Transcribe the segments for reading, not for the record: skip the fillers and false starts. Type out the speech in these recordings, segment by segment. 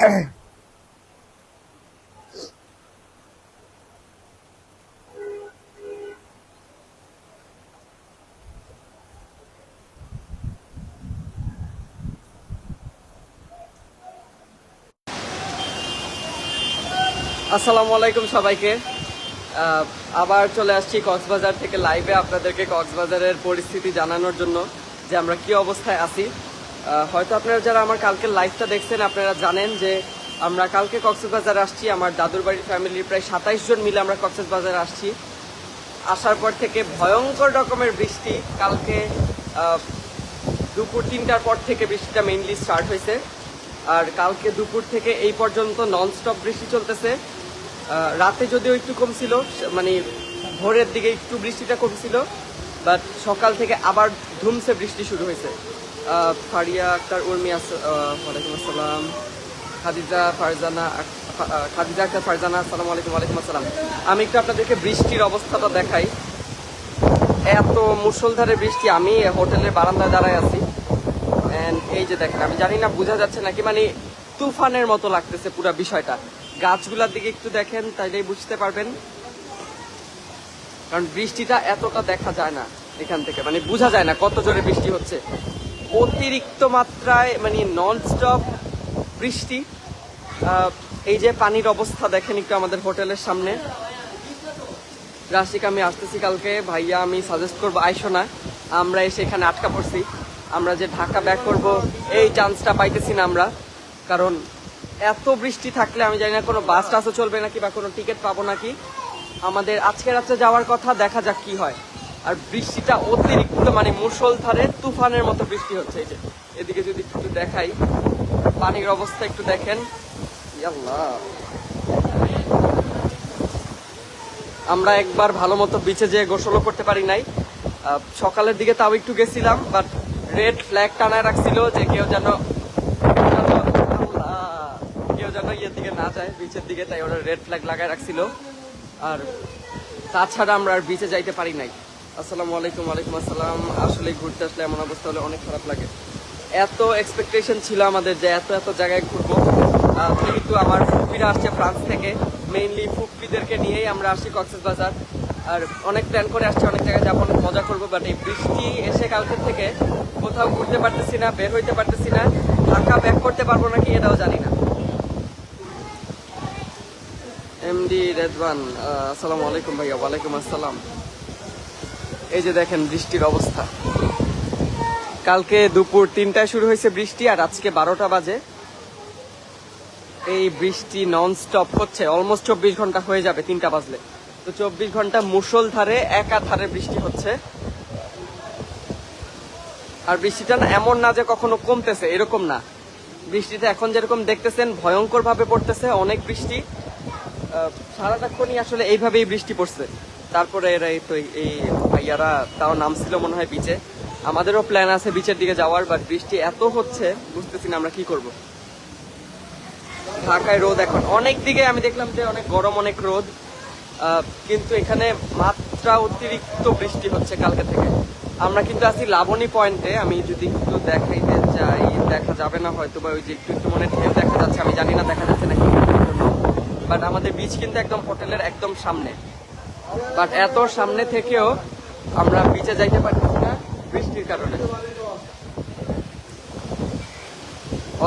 আসসালামু আলাইকুম সবাইকে। আবার চলে আসছি কক্সবাজার থেকে লাইভে আপনাদেরকে কক্সবাজারের পরিস্থিতি জানানোর জন্য যে আমরা কি অবস্থায় আছি। হয়তো আপনারা যারা আমার কালকের লাইভটা দেখছেন আপনারা জানেন যে আমরা কালকে কক্সবাজার আসছি। আমার দাদুর বাড়ির ফ্যামিলির প্রায় 27 জন মিলে আমরা কক্সবাজার আসছি। আসার পর থেকে ভয়ঙ্কর রকমের বৃষ্টি। কালকে দুপুর 3টার পর থেকে বৃষ্টিটা মেইনলি স্টার্ট হয়েছে, আর কালকে দুপুর থেকে এই পর্যন্ত ননস্টপ বৃষ্টি চলতেছে। রাতে যদিও একটু কমছিল, মানে ভোরের দিকে একটু বৃষ্টিটা কমছিল, বাট সকাল থেকে আবার ধুমসে বৃষ্টি শুরু হয়েছে। ফারিয়া আক্তার উর্মি, ওয়ালাইকুম আসসালাম। খাদিজা আক্তার ফারজানা, আসসালামু আলাইকুম। ওয়ালাইকুম আসসালাম। আমি একটু আপনাদেরকে বৃষ্টির অবস্থাটা দেখাই। এত মুষলধারে বৃষ্টি, আমি হোটেলের বারান্দায় দাঁড়ায় আছি। এই যে দেখেন, আমি জানি না বোঝা যাচ্ছে নাকি, মানে তুফানের মতো লাগতেছে পুরো বিষয়টা। গাছগুলার দিকে একটু দেখেন, তাইলেই বুঝতে পারবেন, কারণ বৃষ্টিটা এতটা দেখা যায় না এখান থেকে, মানে বোঝা যায় না কত জোরে বৃষ্টি হচ্ছে। অতিরিক্ত মাত্রায় মানে ননস্টপ বৃষ্টি। এই যে পানির অবস্থা দেখেন একটু আমাদের হোটেলের সামনে। রাশিক, আমি আসতেছি কালকে, ভাইয়া আমি সাজেস্ট করবো আইসো না। আমরা এসে এখানে আটকা পড়ছি। আমরা যে ঢাকা ব্যাক করব এই চান্সটা পাইতেছি না আমরা, কারণ এত বৃষ্টি থাকলে আমি জানি না কোনো বাস টাসও চলবে নাকি বা কোনো টিকিট পাবো নাকি। আমাদের আজকে রাত্রে যাওয়ার কথা, দেখা যাক কি হয়। আর বৃষ্টিটা অতিরিক্ত, মানে মুষলধারে তুফানের মতো বৃষ্টি হচ্ছে। এই যে এদিকে যদি একটু দেখাই, পানির অবস্থা একটু দেখেন। আল্লাহ, আমরা একবার ভালো মতো বিচে যেয়ে গোসলও করতে পারি নাই। সকালের দিকে তাও একটু গেছিলাম, বাট রেড ফ্ল্যাগ টানায় রাখছিল যে কেউ যেন ইয়ের দিকে না যায়, বিচের দিকে, তাই ওরা রেড ফ্ল্যাগ লাগায় রাখছিল। আর তাছাড়া আমরা আর বিচে যাইতে পারি নাই। আসসালামু আলাইকুম। ওয়ালাইকুম আসসালাম। আসলে ঘুরতে আসলে এমন অবস্থা হলে অনেক খারাপ লাগে। এত এক্সপেকটেশন ছিল আমাদের যে এত জায়গায় ঘুরবো, কিন্তু আমার ফুপিরা আসছে ফ্রান্স থেকে, মেইনলি ফুপিদেরকে নিয়েই আমরা আসছি কক্সবাজার। আর অনেক প্ল্যান করে আসছি, অনেক জায়গায় যাবো, অনেক মজা করবো, বাট এই বৃষ্টি এসে কালকের থেকে কোথাও ঘুরতে পারতেছি না, বের হইতে পারতেছি না। ঢাকা ব্যাক করতে পারবো নাকি এটাও জানি না। এমডি রেদওয়ান, আসসালামু আলাইকুম ভাইয়া। ওয়ালাইকুম আসসালাম। এই যে দেখেন বৃষ্টির অবস্থা। কালকে দুপুর 3টায় শুরু হয়েছে বৃষ্টি, আর আজকে 12টা বাজে এই বৃষ্টি ননস্টপ হচ্ছে। অলমোস্ট 24 ঘন্টা হয়ে যাবে 3টা বাজলে। তো 24 ঘন্টা মুষলধারে একাধারে বৃষ্টি হচ্ছে। আর বৃষ্টিটা না এমন না যে কখনো কমতেছে, এরকম না। বৃষ্টিটা এখন যেরকম দেখতেছেন ভয়ঙ্কর ভাবে পড়তেছে, অনেক বৃষ্টি। সারাটাক্ষণই আসলে এইভাবেই বৃষ্টি পড়ছে। তারপরে এরা তো এই ভাইয়ারা তাও নামছিল মনে হয় বিচে। আমাদেরও প্ল্যান আছে বিচের দিকে যাওয়ার, বাট বৃষ্টি এত হচ্ছে বুঝতেছি না আমরা কি করব। ঢাকায় রোদ এখন অনেক দিকে, আমি দেখলাম যে অনেক গরম, অনেক রোদ, কিন্তু এখানে মাত্রা অতিরিক্ত বৃষ্টি হচ্ছে কালকে থেকে। আমরা কিন্তু আছি লাবণী পয়েন্টে। আমি যদি একটু দেখাইতে চাই, দেখা যাবে না হয়তো, বা ওই যে একটু মনে ঢেউ দেখা যাচ্ছে, আমি জানি না দেখা যাচ্ছে নাকি, বাট আমাদের বিচ কিন্তু একদম হোটেলের একদম সামনে। বাট এত সামনে থেকেও আমরা বিচে যাইতে পারতেছি না বৃষ্টির কারণে।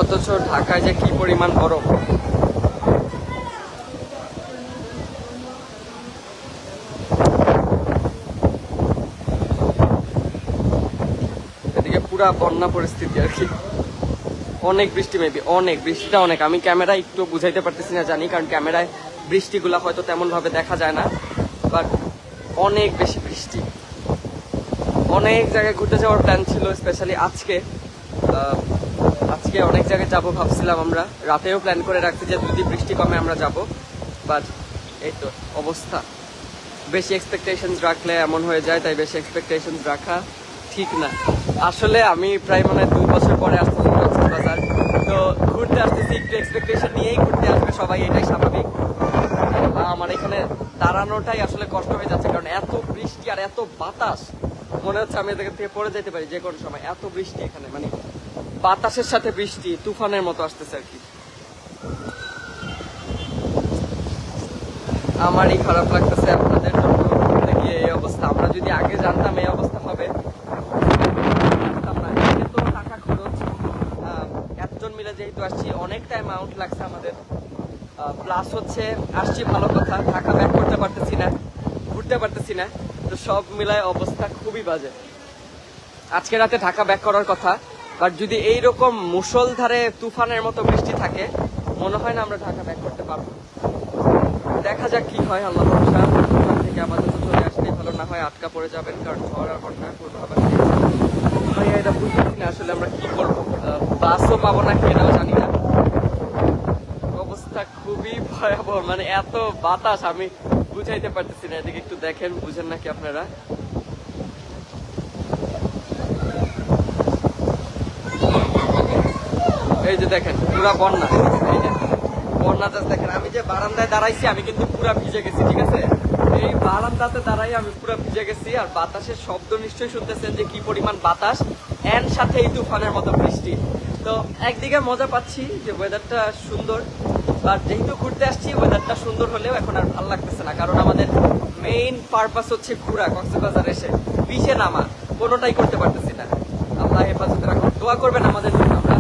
অথচ ঢাকায় যে কি পরিমাণ বরফ। এদিকে পুরা বন্যা পরিস্থিতি আর কি। অনেক বৃষ্টি, মেবি অনেক বৃষ্টিটা অনেক। আমি ক্যামেরা একটু বুঝাইতে পারতেছি না জানি, কারণ ক্যামেরায় বৃষ্টিগুলা হয়তো তেমন ভাবে দেখা যায় না, বাট অনেক বেশি বৃষ্টি। অনেক জায়গায় ঘুরতে যাওয়ার প্ল্যান ছিল, স্পেশালি আজকে অনেক জায়গায় যাবো ভাবছিলাম। আমরা রাতেও প্ল্যান করে রাখছি যে যদি বৃষ্টি কমে আমরা যাব, বাট এই তো অবস্থা। বেশি এক্সপেকটেশনস রাখলে এমন হয়ে যায়, তাই বেশি এক্সপেকটেশনস রাখা ঠিক না। আসলে আমি প্রায় মনে হয় 2 বছর পরে আসতেছি কক্সবাজার, তো ঘুরতে আসতেছি একটু এক্সপেকটেশন নিয়েই ঘুরতে আসবে সবাই, এটাই স্বাভাবিক। আমার এখানে দাঁড়ানোটাই আসলে কষ্ট হয়ে যাচ্ছে, কারণ এত বৃষ্টি আর এত বাতাস, মনে হচ্ছে আমি এদের থেকে পড়ে যেতে পারি যে কোনো সময়। এত বৃষ্টি এখানে, মানে বাতাসের সাথে বৃষ্টি তুফানের মতো আসতেছে আর কি। আমারই খারাপ লাগতেছে আপনাদের জন্য ঘুরতে গিয়ে এই অবস্থা। আমরা যদি আগে জানতাম এই অবস্থা হবে জানতাম না। এতে তো টাকা খরচ, এতজন মিলে যেহেতু আসছি অনেকটা অ্যামাউন্ট লাগছে আমাদের, প্লাস হচ্ছে আসছি ভালো কথা, টাকা ব্যাক করতে পারতেছি না, ঘুরতে পারতেছি না, তো সব মিলায় অবস্থা খুবই বাজে। আজকে রাতে ঢাকা ব্যাক করার কথা, বাট যদি এইরকম মুষলধারে তুফানের মতো বৃষ্টি থাকে মনে হয় না আমরা ঢাকা ব্যাক করতে পারবো। দেখা যাক কি হয়, আল্লাহ ভরসা। ওখান থেকে আমাদের তো চলে আসলেই ভালো, না হয় আটকা পড়ে যাবেন, কারণ ঝড় আর বন্যা করবো আবার। ভাইয়া এটা বুঝতেছি না আসলে আমরা কি করবো, বাসও পাবো না কেনাও জানি না, অবস্থা খুবই ভয়াবহ। মানে এত বাতাস আমি বুঝাইতে পারতেছি না। এদিকে একটু দেখেন, বুঝেন নাকি আপনারা? এই যে দেখেন পুরা বন্যা, এই যে বন্যা দেখেন। আমি যে বারান্দায় দাঁড়াইছি আমি কিন্তু পুরা ভিজে গেছি, ঠিক আছে? এই বারান্দাতে দাঁড়াই আমি পুরা ভিজে গেছি। আর বাতাসের শব্দ নিশ্চয়ই শুনতেছেন যে কি পরিমাণ বাতাস, এর সাথে এই তুফানের মতো বৃষ্টি। তো একদিকে মজা পাচ্ছি যে ওয়েদারটা সুন্দর, বাট যেহেতু ঘুরতে আসছি ওয়েদারটা সুন্দর হলেও এখন আর ভালো লাগতেছে না, কারণ আমাদের মেইন পারপাস হচ্ছে ঘোরা, কক্সবাজার এসে বিচে নামা, কোনোটাই করতে পারতেছি না। আল্লাহ হেফাজতে রাখুন, দোয়া করবেন আমাদের জন্য। আমরা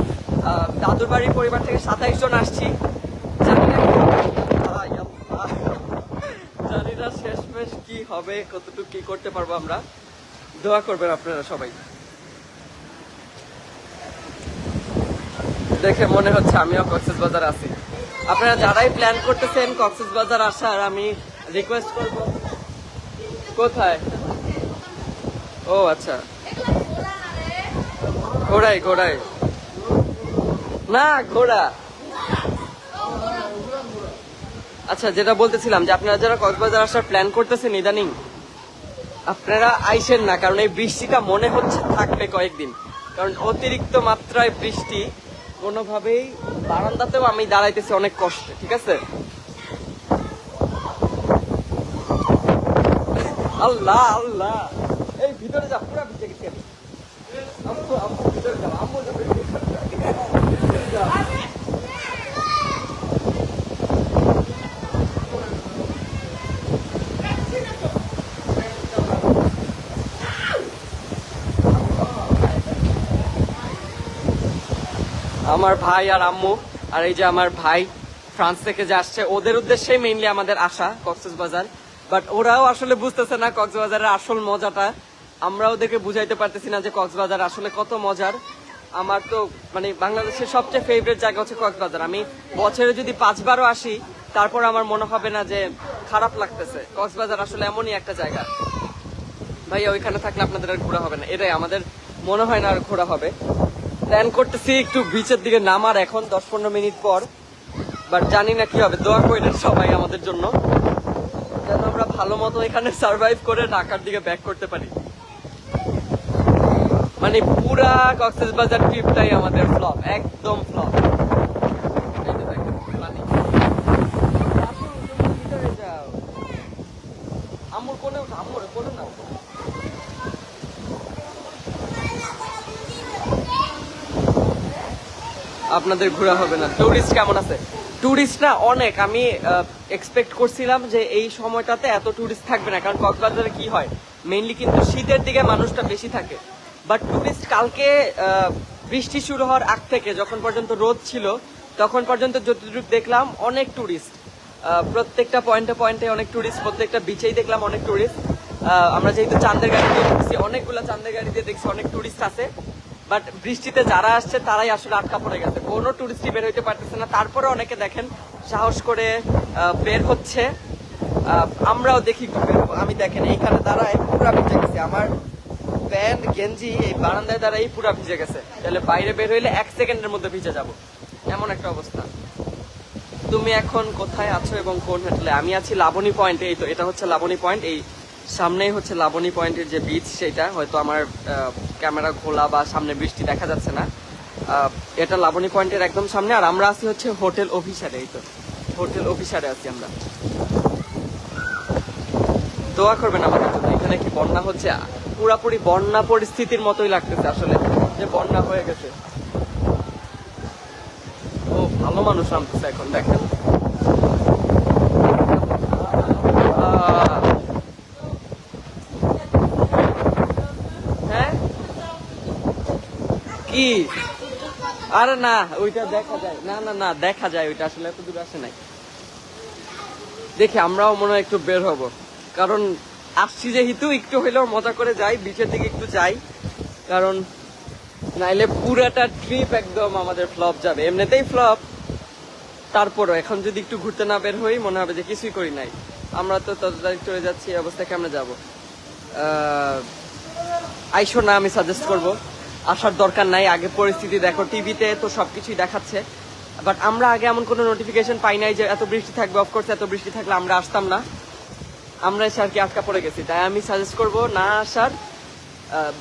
দাদুর বাড়ির পরিবার থেকে 27 জন আসছি, জানি না শেষমেশ কি হবে, কতটুকু কি করতে পারবো আমরা। দোয়া করবেন আপনারা সবাই। দেখে মনে হচ্ছে আমিও কক্সবাজার আছি। আপনারা যারাই প্ল্যান করতেছেন কক্সবাজার আসার, আমি রিকোয়েস্ট করব। কোথায়? ও আচ্ছা, ঘোড়ায় ঘোড়ায় না, ঘোড়া। আচ্ছা, যেটা বলতেছিলাম যে আপনারা যারা কক্সবাজার আসার প্ল্যান করতেছেন ইদানিং, আপনারা আইসেন না, কারণ এই বৃষ্টিটা মনে হচ্ছে থাকবে কয়েকদিন, কারণ অতিরিক্ত মাত্রায় বৃষ্টি। কোনোভাবেই বারান্দাতেও আমি দাঁড়াইতেছি অনেক কষ্টে, ঠিক আছে? আল্লাহ আল্লাহ, এই ভিতরে যা, পুরা ভিজে গেছি আমি। আম্মু আম্মু ভিতরে যাও, আম্মু যাবে। আমার ভাই আর আম্মু, আর এই যে আমার ভাই ফ্রান্স থেকে যে আসছে, ওদের উদ্দেশ্যে মেইনলি আমাদের আসা কক্সবাজার। বাট ওরাও আসলে বুঝতেছে না কক্সবাজারের আসল মজাটা। আমরা ওদেরকে বুঝাইতে পারতেছি না যে কক্সবাজার আসলে কত মজার। আমার তো মানে বাংলাদেশের সবচেয়ে ফেভারিট জায়গা হচ্ছে কক্সবাজার। আমি বছরে যদি 5 বারও আসি তারপর আমার মনে হবে না যে খারাপ লাগতেছে। কক্সবাজার আসলে এমনই একটা জায়গা ভাইয়া, ওইখানে থাকলে আপনাদের আর ঘোরা হবে না, এটাই আমাদের মনে হয় না আর ঘোরা হবে। প্ল্যান করতেছি একটু বিচের দিকে নামার এখন 10-15 মিনিট পর, বাট জানি না কি হবে। দোয়া করেন সবাই আমাদের জন্য, যেন আমরা ভালো মতো এখানে সার্ভাইভ করে ঢাকার দিকে ব্যাক করতে পারি। মানে পুরা কক্সবাজার ট্রিপটাই আমাদের ফ্লপ, একদম ফ্লপ। আম্মুর কোনে উঠো, আম্মুর কোনে না। আপনাদের ঘোরা হবে না। টুরিস্ট কেমন আছে? টুরিস্ট না অনেক। আমি এক্সপেক্ট করছিলাম যে এই সময়টাতে এত টুরিস্ট থাকবে না, কারণ কক্সবাজারে কি হয় মেইনলি কিন্তু শীতের দিকে মানুষটা বেশি থাকে। বাট টুরিস্ট কালকে বৃষ্টি শুরু হওয়ার আগ থেকে যখন পর্যন্ত রোদ ছিল তখন পর্যন্ত যতটুকু দেখলাম অনেক টুরিস্ট। প্রত্যেকটা পয়েন্টে পয়েন্টে অনেক টুরিস্ট, প্রত্যেকটা বিচেই দেখলাম অনেক টুরিস্ট। আমরা যেহেতু চাঁদের গাড়ি দিয়ে দেখছি, অনেকগুলো চাঁদের গাড়ি দিয়ে দেখছি অনেক টুরিস্ট আছে। বাট বৃষ্টিতে যারা আসছে তারাই আসলে আটকা পড়ে গেছে, কোনো টুরিস্টই বের হইতে পারতেছে না। তারপরে অনেকে দেখেন সাহস করে বের হচ্ছে, আমরাও দেখি বের হবো। আমি দেখেন এইখানে দাঁড়ায় পুরা ভিজে গেছে, আমার প্যান্ট গেঞ্জি এই বারান্দায় দাঁড়াই পুরা ভিজে গেছে। তাহলে বাইরে বের হইলে 1 সেকেন্ডের মধ্যে ভিজে যাব, এমন একটা অবস্থা। তুমি এখন কোথায় আছো এবং কোন হোটেলে? আমি আছি লাবণী পয়েন্টে। এই তো এটা হচ্ছে লাবণী পয়েন্ট, এই সামনেই হচ্ছে লাবণী পয়েন্টের যে বিচ, সেটা হয়তো আমার ক্যামেরা খোলা বা সামনে বৃষ্টি দেখা যাচ্ছে না। এটা লাবণী পয়েন্টের একদম সামনে। আর আমরা আছি হচ্ছে হোটেল অফিসারে। এই তো হোটেল অফিসারে আছি আমরা। দোয়া করবেন আমাদের জন্য। এখানে কি বন্যা হচ্ছে? পুরাপুরি বন্যা পরিস্থিতির মতোই লাগতেছে আসলে, যে বন্যা হয়ে গেছে। ও ভালো মানুষ নামতেছে এখন, দেখেন। হ্যাঁ কি, আরে না ওইটা দেখা যায় না, না না দেখা যায়, ওইটা আসলে এত দূর আসে নাই। দেখি আমরাও মনে হয় একটু বের হব, কারণ আসছি যেহেতু একটু হইলেও মজা করে যাই, বিচের দিকে একটু যাই, কারণ নাইলে পুরাটা ট্রিপ একদম আমাদের ফ্লপ যাবে, এমনিতেই ফ্লপ, তারপরও এখন যদি একটু ঘুরতে না বের হই মনে হবে যে কিছুই করি নাই। আমরা তো তত তারিখ চলে যাচ্ছি, এই অবস্থায় কেমনে যাবো? আইসো না, আমি সাজেস্ট করব আসার দরকার নাই। আগে পরিস্থিতি দেখো, টিভিতে তো সবকিছুই দেখাচ্ছে, বাট আমরা আগে এমন কোনো নোটিফিকেশন পাই নাই যে এত বৃষ্টি থাকবে। অফকোর্স এত বৃষ্টি থাকলে আমরা আসতাম না, আমরা এসে আর কি আটকা পড়ে গেছি। তাই আমি সাজেস্ট করব না আসার,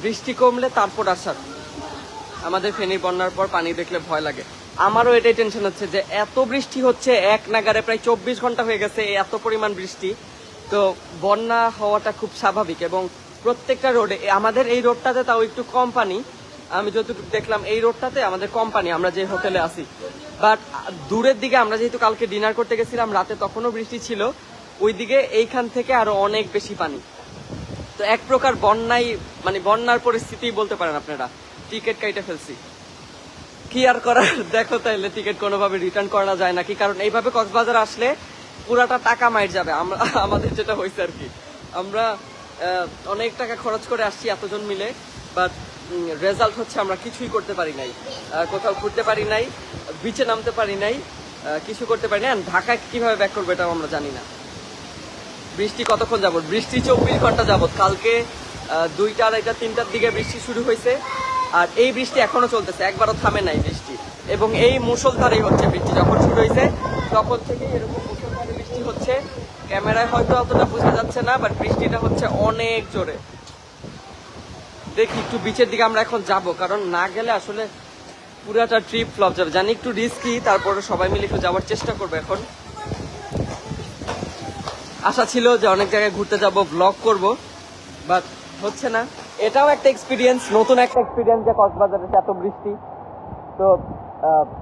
বৃষ্টি কমলে তারপর আসার। আমাদের ফেনীর বন্যার পর পানি দেখলে ভয় লাগে। আমারও এটাই টেনশন হচ্ছে যে এত বৃষ্টি হচ্ছে, এক নাগারে প্রায় 24 ঘন্টা হয়ে গেছে এত পরিমাণ বৃষ্টি, তো বন্যা হওয়াটা খুব স্বাভাবিক। এবং প্রত্যেকটা রোডে, আমাদের এই রোডটাতে তাও একটু কম পানি, আমি যতটুকু দেখলাম এই রোডটাতে আমাদের কম পানি, আমরা যে হোটেলে আছি। বাট দূরের দিকে আমরা যেহেতু কালকে ডিনার করতে গেছিলাম রাতে, তখনও বৃষ্টি ছিল, ওইদিকে এইখান থেকে আরো অনেক বেশি পানি। তো এক প্রকার বন্যাই, মানে বন্যার পরিস্থিতি বলতে পারেন আপনারা। টিকিট কাইটে ফেলছি, কি আর করার। দেখো তাইলে টিকিট কোনোভাবে রিটার্ন করা যায় নাকি, কারণ এইভাবে কক্সবাজার আসলে পুরাটা টাকা মাইর যাবে। আমাদের যেটা হয়েছে আর কি, আমরা অনেক টাকা খরচ করে আসছি এতজন মিলে, বাট রেজাল্ট হচ্ছে আমরা কিছুই করতে পারি নাই, কোথাও ঘুরতে পারি নাই, বিচে নামতে পারি নাই, কিছু করতে পারি না। ঢাকায় কিভাবে ব্যাক করবো এটাও আমরা জানি না। বৃষ্টি কতক্ষণ যাবত? বৃষ্টি 24 ঘন্টা যাবত। কালকে 2টা, 2:30, 3টার দিকে বৃষ্টি শুরু হয়েছে, আর এই বৃষ্টি এখনো চলতেছে, একবারও থামে নাই বৃষ্টি। এবং এই মুষলধারেই হচ্ছে বৃষ্টি, যখন শুরু হয়েছে তখন থেকেই এরকম মুষলধারে বৃষ্টি হচ্ছে। ক্যামেরায় হয়তো অতটা বোঝা যাচ্ছে না, বাট বৃষ্টিটা হচ্ছে অনেক জোরে। দেখি একটু বিচের দিকে আমরা এখন যাব, কারণ না গেলে আসলে পুরাটা ট্রিপ ফ্লপ যাবে। জানি একটু রিস্কি, তারপরে সবাই মিলে একটু যাওয়ার চেষ্টা করবো। এখন আশা ছিল যে অনেক জায়গায় ঘুরতে যাব, ব্লগ করব, বাট হচ্ছে না। এটাও একটা এক্সপিরিয়েন্স, নতুন একটা এক্সপিরিয়েন্স যে কক্সবাজারে এত বৃষ্টি। তো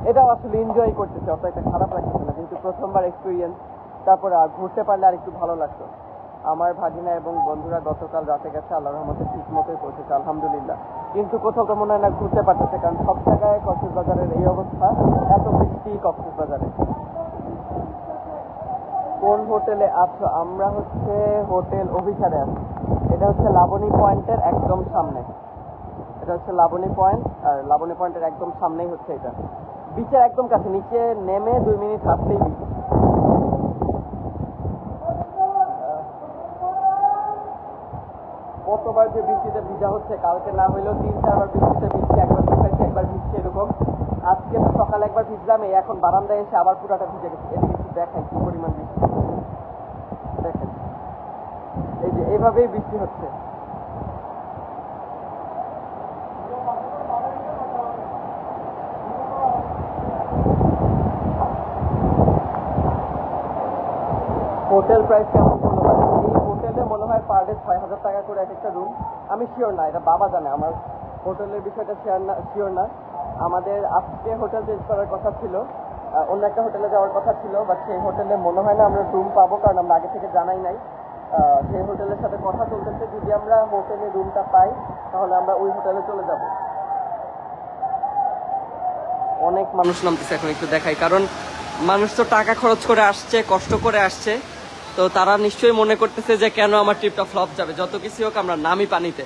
এটাও আসলে এনজয় করতেছে, অত একটা খারাপ লাগতেছে না, কিন্তু প্রথমবার এক্সপিরিয়েন্স। তারপরে ঘুরতে পারলে আর একটু ভালো লাগতো। আমার ভাগিনা এবং বন্ধুরা গতকাল রাতে গেছে, আল্লাহর রহমতে ঠিক মতোই পৌঁছেছে আলহামদুলিল্লাহ। কিন্তু কোথাও তো মনে হয় না ঘুরতে পারতেছে, কারণ সব জায়গায় কক্সবাজারের এই অবস্থা, এত বৃষ্টি কক্সবাজারে। কোন হোটেলে আছো? আমরা হচ্ছে হোটেল অভিসারে আছি। এটা হচ্ছে লাবণী পয়েন্টের একদম সামনে, এটা হচ্ছে লাবণী পয়েন্ট, আর লাবণী পয়েন্টের একদম সামনেই হচ্ছে এটা, বিচের একদম কাছে। নিচে নেমে 2 মিনিট হাঁটলেই বিচ। কতবার যে বৃষ্টিতে ভিজা হচ্ছে, কালকে না হইলেও 3-4 বার বৃষ্টিতে ভিজছি, একবার ভিজছি একবার ভিজছি এরকম। আজকে তো সকালে একবার ভিজলাম, এই এখন বারান্দায় এসে আবার পুরাটা ভিজে গেছে। এদিকে একটু দেখাই কি পরিমাণ বৃষ্টি, দেখেন এই যে এইভাবেই বৃষ্টি হচ্ছে। হোটেল প্রাইস কেমন পড়লো? এই হোটেলে মনে হয় পার ডে 6,000 টাকা করে এক একটা রুম। আমি শিওর না, এটা বাবা জানে, আমার হোটেলের বিষয়টা শিওর না। আমাদের আজকে হোটেল চেঞ্জ করার কথা ছিল, অন্য একটা হোটেলে যাওয়ার কথা ছিল, বাট সেই হোটেলে মনে হয় না আমরা রুম পাবো, কারণ আমরা আগে থেকে জানাই নাই। সেই হোটেলের সাথে কথা চলতেছে, যদি আমরা হোটেলে রুমটা পাই তাহলে আমরা ওই হোটেলে চলে যাব। অনেক মানুষ নামতেছে এখন, একটু দেখাই, কারণ মানুষ তো টাকা খরচ করে আসছে, কষ্ট করে আসছে, তো তারা নিশ্চয়ই মনে করতেছে যে কেন আমার ট্রিপটা ফ্লপ যাবে। যত কিছু হোক আমরা নামি পানিতে।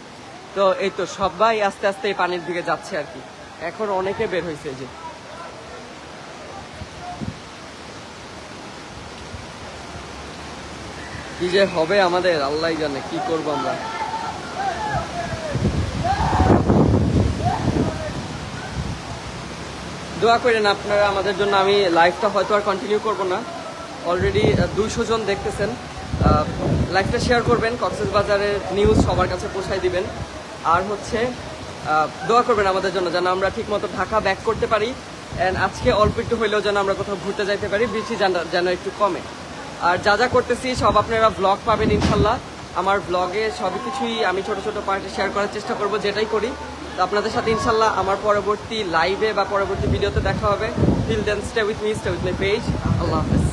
তো এই তো সবাই আস্তে আস্তে এই পানির দিকে যাচ্ছে আর কি। এখন অনেকে বের হয়েছে, যে কি যে হবে আমাদের আল্লাহই জানে, কি করবো আমরা। দোয়া করেন আপনারা আমাদের জন্য। আমি লাইভটা হয়তো আর কন্টিনিউ করব না, অলরেডি 200 জন দেখতেছেন। লাইভটা শেয়ার করবেন, কক্সবাজারের নিউজ সবার কাছে পৌঁছায় দিবেন। আর হচ্ছে দোয়া করবেন আমাদের জন্য, যেন আমরা ঠিকমতো ঢাকা ব্যাক করতে পারি, অ্যান্ড আজকে অল্প একটু হইলেও যেন আমরা কোথাও ঘুরতে যাইতে পারি, বৃষ্টি যেন একটু কমে। আর যা যা করতেছি সব আপনারা ব্লগ পাবেন ইনশাল্লাহ। আমার ব্লগে সবই কিছুই আমি ছোট ছোট পার্টে শেয়ার করার চেষ্টা করব, যেটাই করি। তো আপনাদের সাথে ইনশাল্লাহ আমার পরবর্তী লাইভে বা পরবর্তী ভিডিওতে দেখা হবে। Till then stay with me, stay with my page. আল্লাহ হাফেজ।